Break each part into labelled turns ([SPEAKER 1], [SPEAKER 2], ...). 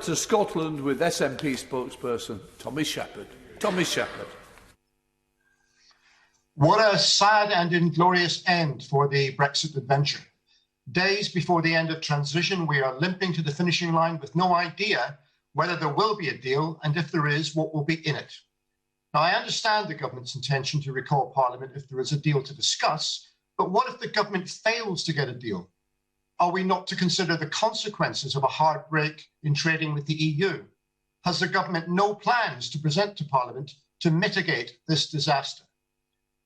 [SPEAKER 1] To Scotland with SNP spokesperson Tommy Sheppard. Tommy Sheppard.
[SPEAKER 2] What a sad and inglorious end for the Brexit adventure. Days before the end of transition, we are limping to the finishing line with no idea whether there will be a deal, and if there is, what will be in it. Now, I understand the government's intention to recall Parliament if there is a deal to discuss, but what if the government fails to get a deal? Are we not to consider the consequences of a hard break in trading with the EU? Has the government no plans to present to Parliament to mitigate this disaster?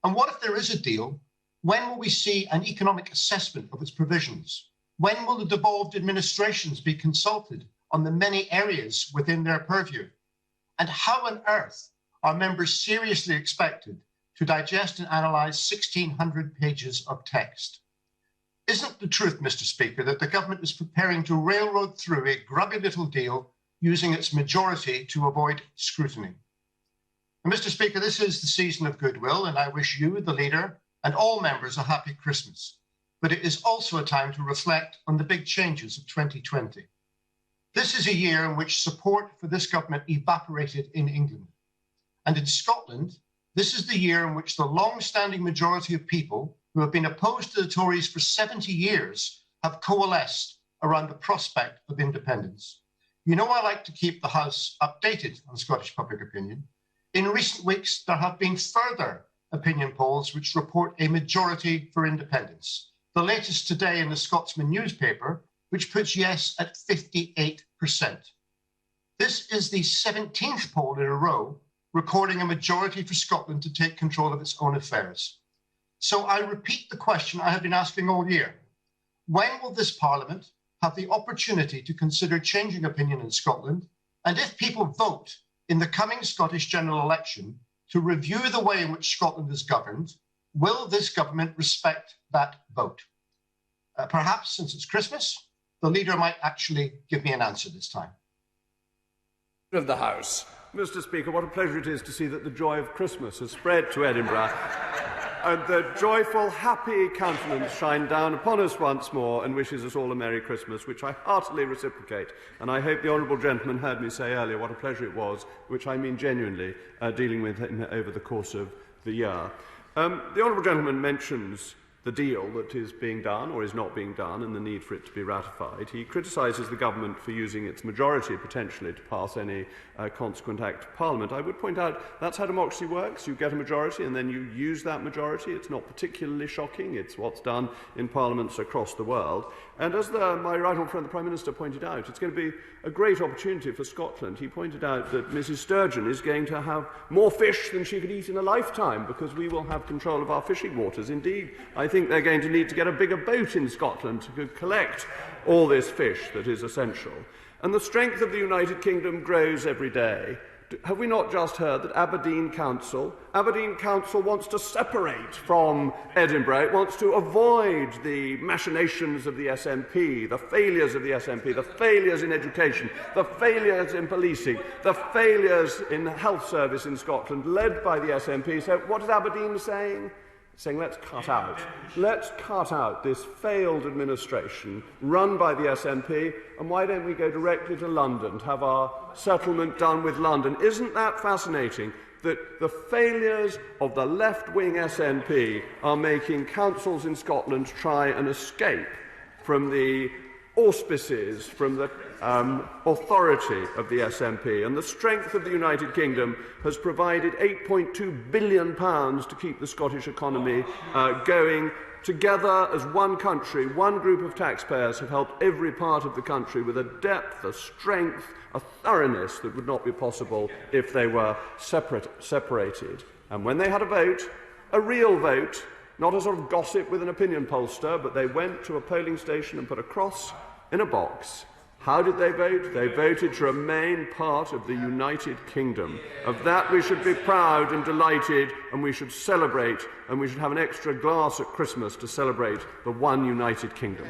[SPEAKER 2] And what if there is a deal? When will we see an economic assessment of its provisions? When will the devolved administrations be consulted on the many areas within their purview? And how on earth are members seriously expected to digest and analyse 1,600 pages of text? Isn't the truth, Mr. Speaker, that the government is preparing to railroad through a grubby little deal using its majority to avoid scrutiny? And Mr. Speaker, this is the season of goodwill, and I wish you, the leader, and all members a happy Christmas. But it is also a time to reflect on the big changes of 2020. This is a year in which support for this government evaporated in England. And in Scotland, this is the year in which the long-standing majority of people who have been opposed to the Tories for 70 years have coalesced around the prospect of independence. You know, I like to keep the House updated on Scottish public opinion. In recent weeks, there have been further opinion polls which report a majority for independence. The latest today in the Scotsman newspaper, which puts yes at 58%. This is the 17th poll in a row recording a majority for Scotland to take control of its own affairs. So I repeat the question I have been asking all year. When will this Parliament have the opportunity to consider changing opinion in Scotland? And if people vote in the coming Scottish general election to review the way in which Scotland is governed, will this government respect that vote? Perhaps, since it's Christmas, the leader might actually give me an answer this time.
[SPEAKER 1] Of the House.
[SPEAKER 3] Mr. Speaker, what a pleasure it is to see that the joy of Christmas has spread to Edinburgh and the joyful, happy countenance shine down upon us once more and wishes us all a Merry Christmas, which I heartily reciprocate. And I hope the honourable gentleman heard me say earlier what a pleasure it was, which I mean genuinely, dealing with him over the course of the year. The honourable gentleman mentions the deal that is being done or is not being done and the need for it to be ratified. He criticises the government for using its majority potentially to pass any consequent act of Parliament. I would point out that's how democracy works. You get a majority and then you use that majority. It's not particularly shocking. It's what's done in parliaments across the world. And as my right honourable friend, the Prime Minister, pointed out, it's going to be a great opportunity for Scotland. He pointed out that Mrs Sturgeon is going to have more fish than she could eat in a lifetime because we will have control of our fishing waters. Indeed, I think they're going to need to get a bigger boat in Scotland to collect all this fish that is essential. And the strength of the United Kingdom grows every day. Have we not just heard that Aberdeen Council wants to separate from Edinburgh? It wants to avoid the machinations of the SNP, the failures of the SNP, the failures in education, the failures in policing, the failures in the health service in Scotland, led by the SNP. So what is Aberdeen saying? Saying let's cut out this failed administration run by the SNP, and why don't we go directly to London to have our settlement done with London? Isn't that fascinating that the failures of the left-wing SNP are making councils in Scotland try and escape from the auspices, from the authority of the SNP, and the strength of the United Kingdom has provided £8.2 billion to keep the Scottish economy going. Together as one country, one group of taxpayers have helped every part of the country with a depth, a strength, a thoroughness that would not be possible if they were separated. And when they had a vote, a real vote, not a sort of gossip with an opinion pollster, but they went to a polling station and put a cross in a box. How did they vote? They voted to remain part of the United Kingdom. Of that we should be proud and delighted, and we should celebrate, and we should have an extra glass at Christmas to celebrate the one United Kingdom.